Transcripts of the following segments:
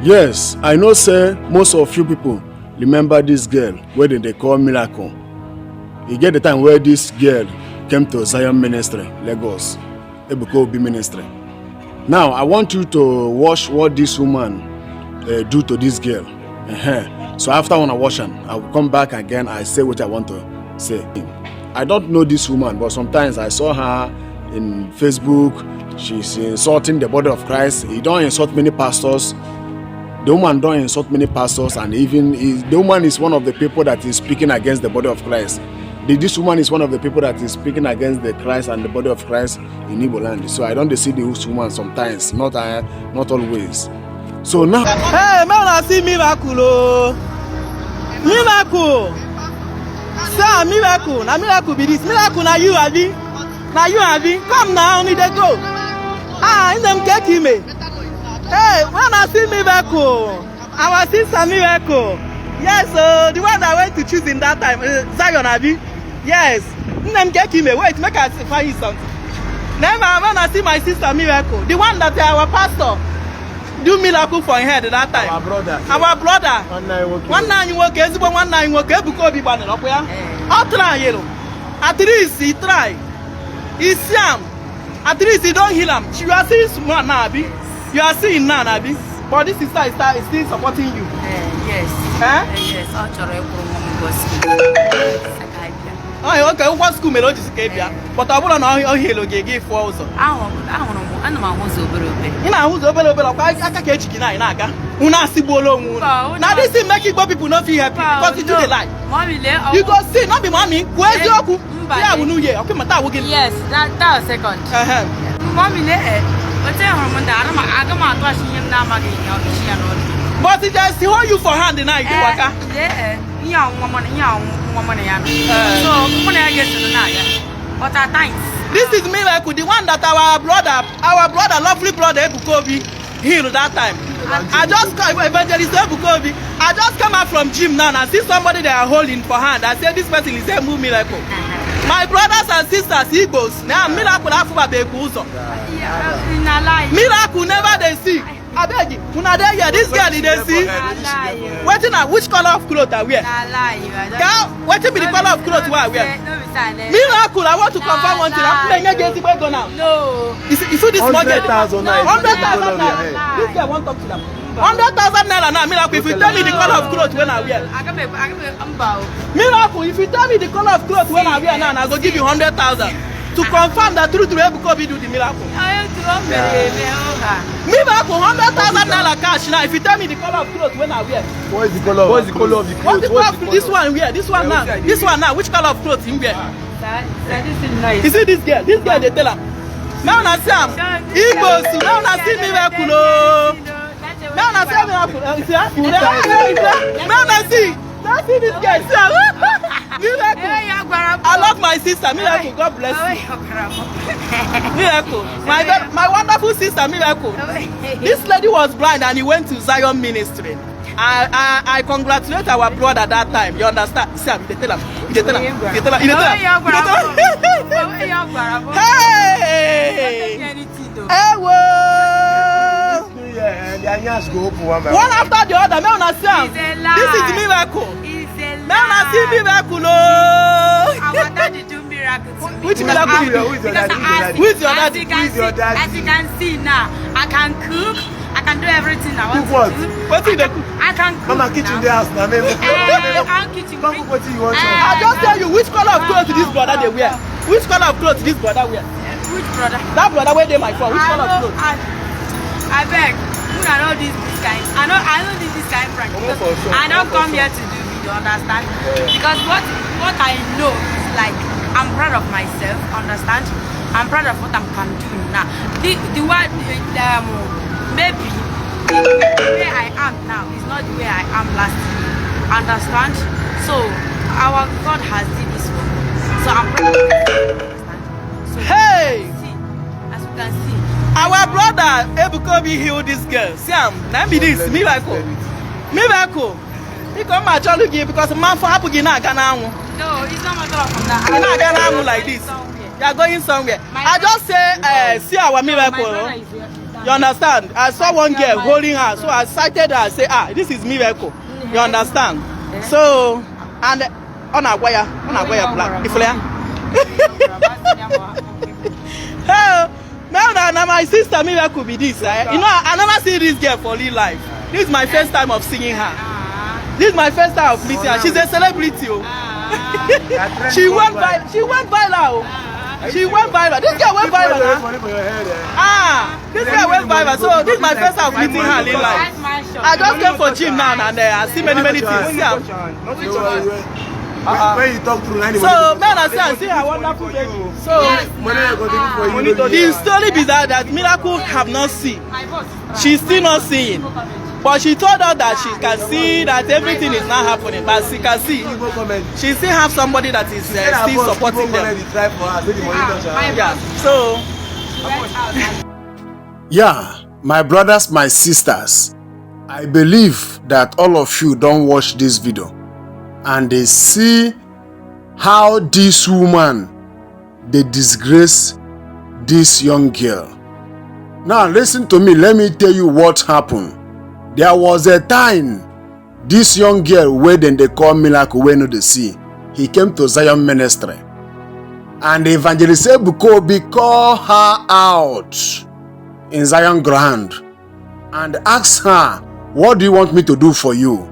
Yes, I know, sir. Most of you people remember this girl where they call Miracle. You get the time where this girl came to Zion Ministry, Lagos, Ebuka Obi Ministry. Now, I want you to watch what this woman do to this girl. So after when I watch her, I will come back again. I say what I want to say. I don't know this woman, but sometimes I saw her in Facebook. She's insulting the body of Christ. He don't insult many pastors. The woman don't insult many pastors, and even the woman is one of the people that is speaking against the body of Christ. This woman is one of the people that is speaking against the Christ and the body of Christ in Igbo land. So I don't see this woman sometimes, not always. So now, hey, man, I see miracle. Miracle. Sir, miracle. Now miracle be this. Miracle now you have it. Now you have it. Come now, only they go. In them cake me. Hey, when I see miracle, our sister miracle. Yes, the one that I went to choose in that time, Zion Abi. Yes. Them cake me. Wait, make I find you something. Then when I see my sister miracle, the one that our pastor do miracle for him head at that time. Our brother. One night you work, one night you work, Ebuka Obi banner up here. I'll try, you know. At least he try. He's Siam. At least he don't heal him. You are seeing someone now, Abi. You are seeing now, Abi. But this sister is still supporting you. Yes. Yes. Oh, okay. What school me just gave you? But I want to know how heal give for also. I don't know who's over. You know who's over. I can't catch you now. Now this is making people not feel happy because you do the lie. You go see, not be mommy. Where's your cook? Yeah, we know. Okay, my dad will give you. Yes, that was second. Mommy, but it just hold you for hand and I do waka. Yeah, woman. So, but at times. This is miracle, the one that our brother, lovely brother Ebuka Obi healed that time. I just call Evangelist Ebuka Obi. I just come out from gym now and I see somebody they are holding for hand. I say this person is a move miracle. My brothers and sisters, Igbos, now miracle miracle never they see. I beg you, this girl they see. Waiting at which color of clothes I wear? Girl, what be the color of clothes I wear? Miracle, I want to confirm one thing. I'm playing against the go now. No. You see this market? 100,000 naira. This girl won't talk to them. 100,000 naira now, miracle. If you tell me the color of clothes when I wear. Miracle, if you tell me the color of clothes when I wear now, I go give you 100,000 to confirm that through Ebuka Obi do the miracle. Miracle, 100,000 naira cash now. If you tell me the color of clothes when I wear. what is the color? What's the color of the clothes? This one wear. This one now. This one now. Which color of clothes he wear? Nice. You see this girl? This girl they tell her. Now I see him. Igbo, now I see miracle. Now I see miracle. Now I see. Now see this girl. Miracle. I love my sister. Miracle. God bless you. Miracle. My wonderful sister. Miracle. This lady was blind and he went to Zion Ministry. I congratulate our brother that time. You understand? See, they tell him. Hey! One after the other, man, I see. This is miracle. Man, I see miracle. Which miracle? Who is your daddy? As you can see now, I can cook. I can do everything I want what? to do. What do you do? I can cook. Mama, kitchen the house now. I'm kitchen. Come cook what you want. I just tell you which color of clothes this brother they wear. Which color of clothes this brother wear? Which brother? That brother where they my phone. Which color of clothes? I beg. I know this kind. I know this kind prank. I don't come here to do video, understand? Because what I know is like I'm proud of myself, understand? I'm proud of what I can do now. The word maybe the way I am now is not the way I am last year. Understand? So our God has did this for me. So I'm proud of myself. So hey! As you can see. Our brother Ebuka Obi healed this girl. See now be this miracle. Miracle. He come my child because man for happen now Ghana. No, it's not matter of that. I'm not Ghana like this. You are going somewhere. I just say see our miracle. You understand? I saw one girl holding her, so I cited her. I say, this is miracle. You understand? So, and on a wire black. If now my sister miracle be this. You know, I never see this girl for real life. This is my first time of seeing her. This is my first time of meeting her. She's a celebrity. She went viral. She went viral. This girl went viral. This girl went viral. So this is my first time of meeting her in real life. I just came for gym now and I see many things. When you talk through anybody. So man, I see a wonderful baby. So the story is that Miracle have not seen. She's still not seeing. But she told us that she can see that everything is not happening. But she can see. She still have somebody that is still supporting them. Yeah, my brothers, my sisters, I believe that all of you don't watch this video and they see how this woman, they disgrace this young girl. Now listen to me, let me tell you what happened. There was a time this young girl, where then they call Miracle, where no they see, he came to Zion Ministry. And Evangelist Ebuka Obi called her out in Zion ground and asked her, what do you want me to do for you?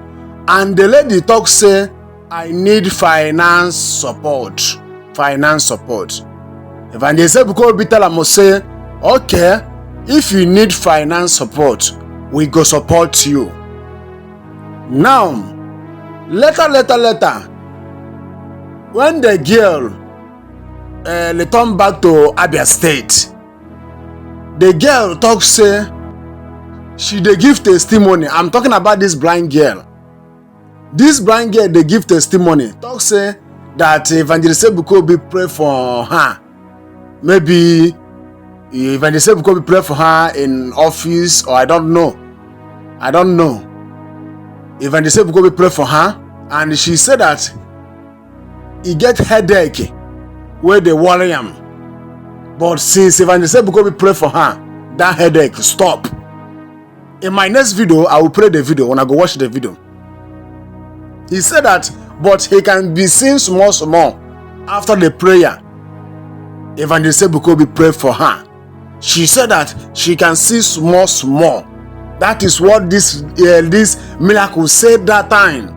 And the lady talk say, I need finance support. Finance support. Evangelist Ebuka Obi tell her, say, okay, if you need finance support, we go support you. Now, later, when the girl returned back to Abia State, the girl talk say, she dey give testimony. I'm talking about this blind girl. This blind girl, they give testimony. Talk say that Evangelist Ebuka Obi pray for her. Maybe Evangelist Ebuka Obi pray for her in office, or I don't know. Evangelist Ebuka Obi pray for her, and she said that he get headache where they worry him. But since Evangelist Ebuka Obi pray for her, that headache stop. In my next video, I will play the video when I go watch the video. He said that, but he can be seen small after the prayer. Evangelist Ebuka Obi pray for her. She said that she can see small. That is what this miracle said that time.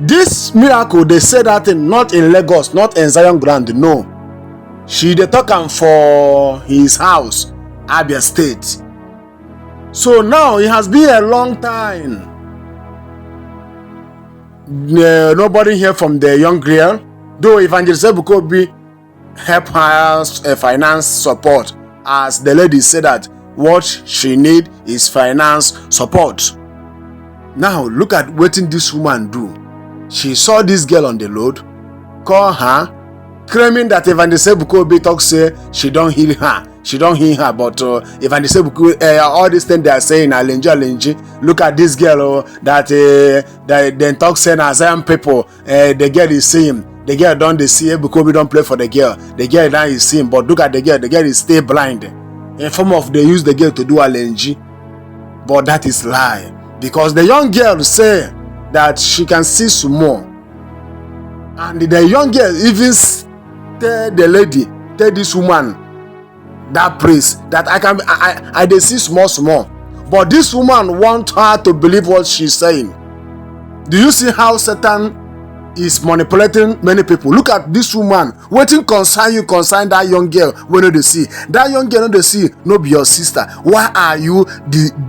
This miracle, they said that thing not in Lagos, not in Zion Grand, no. She dey talk am for his house, Abia State. So now it has been a long time. Nobody hear from the young girl, though Evangelist Ebuka Obi help her finance support, as the lady said that what she need is finance support. Now look at what this woman do. She saw this girl on the road, call her, claiming that Evangelist Ebuka Obi talk say she don't heal her. But Evangelist Ebuka, all these things they are saying, alenji. Look at this girl that then talk saying Zion people, the girl is seeing. The girl don't they see Ebuka Obi don't play for the girl. The girl now is seeing, but look at the girl is still blind. In form of they use the girl to do alenji, but that is lie, because the young girl say that she can see some more, and the young girl even tell the lady, tell this woman, that priest, that I they see small, but this woman want her to believe what she's saying. Do you see how Satan is manipulating many people? Look at this woman. Waiting concern that young girl when they see. That young girl when they see, no be your sister. Why are you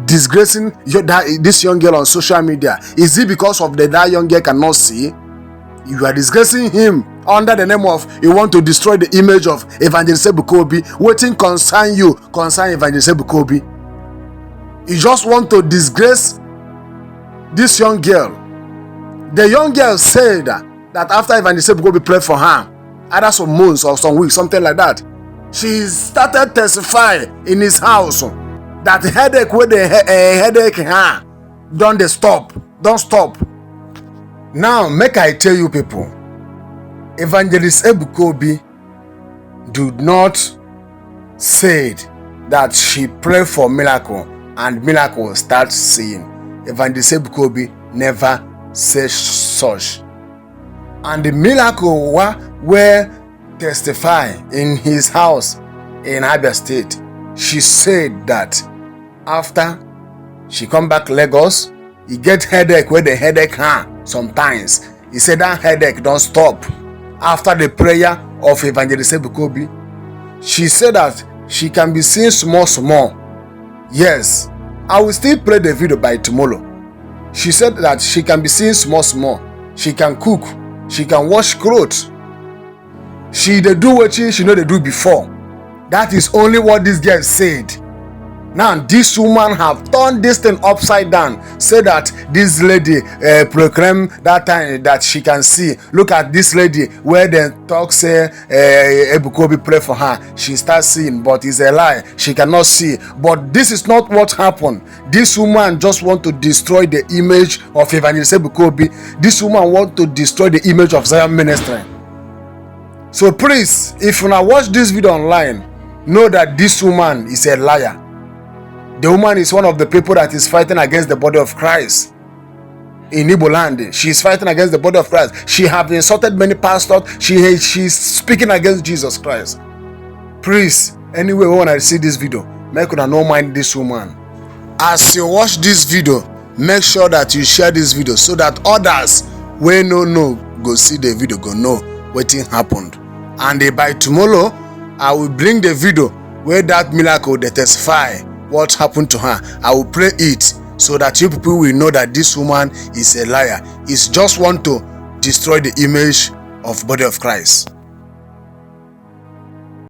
disgracing this young girl on social media? Is it because of that young girl cannot see? You are disgracing him under the name of you want to destroy the image of Evangelist Ebuka Obi. Waiting concern Evangelist Ebuka Obi. You just want to disgrace this young girl. The young girl said that after Evangelist Ebuka Obi prayed for her, either some months or some weeks, something like that, she started testifying in his house that headache with the headache her don't stop. Now make I tell you people, Evangelist Ebuka Obi do not say that she pray for miracle and miracle start seeing. Evangelist Ebuka Obi never says such. And the miracle were testify in his house in Abia State. She said that after she come back Lagos, he get headache where the headache sometimes. He said that headache don't stop. After the prayer of Evangelist Ebuka Obi, she said that she can be seen small. Yes, I will still play the video by tomorrow. She said that she can be seen small. She can cook. She can wash clothes. She dey do what she know they do before. That is only what this girl said. Now this woman have turned this thing upside down. Say that this lady proclaim that time that she can see. Look at this lady where they talk say Ebuka Obi pray for her. She starts seeing, but it's a lie. She cannot see. But this is not what happened. This woman just want to destroy the image of Evangelist Ebuka Obi. This woman want to destroy the image of Zion Ministry. So please, if you now watch this video online, know that this woman is a liar. The woman is one of the people that is fighting against the body of Christ in Igbo land. She is fighting against the body of Christ. She have insulted many pastors. She is speaking against Jesus Christ. Please, anyway, when I see this video, make una no mind this woman. As you watch this video, make sure that you share this video so that others wey no know go see the video, go know wetin happened. And by tomorrow, I will bring the video where that miracle they testify what happened to her. I will play it so that you people will know that this woman is a liar. It's just want to destroy the image of body of Christ.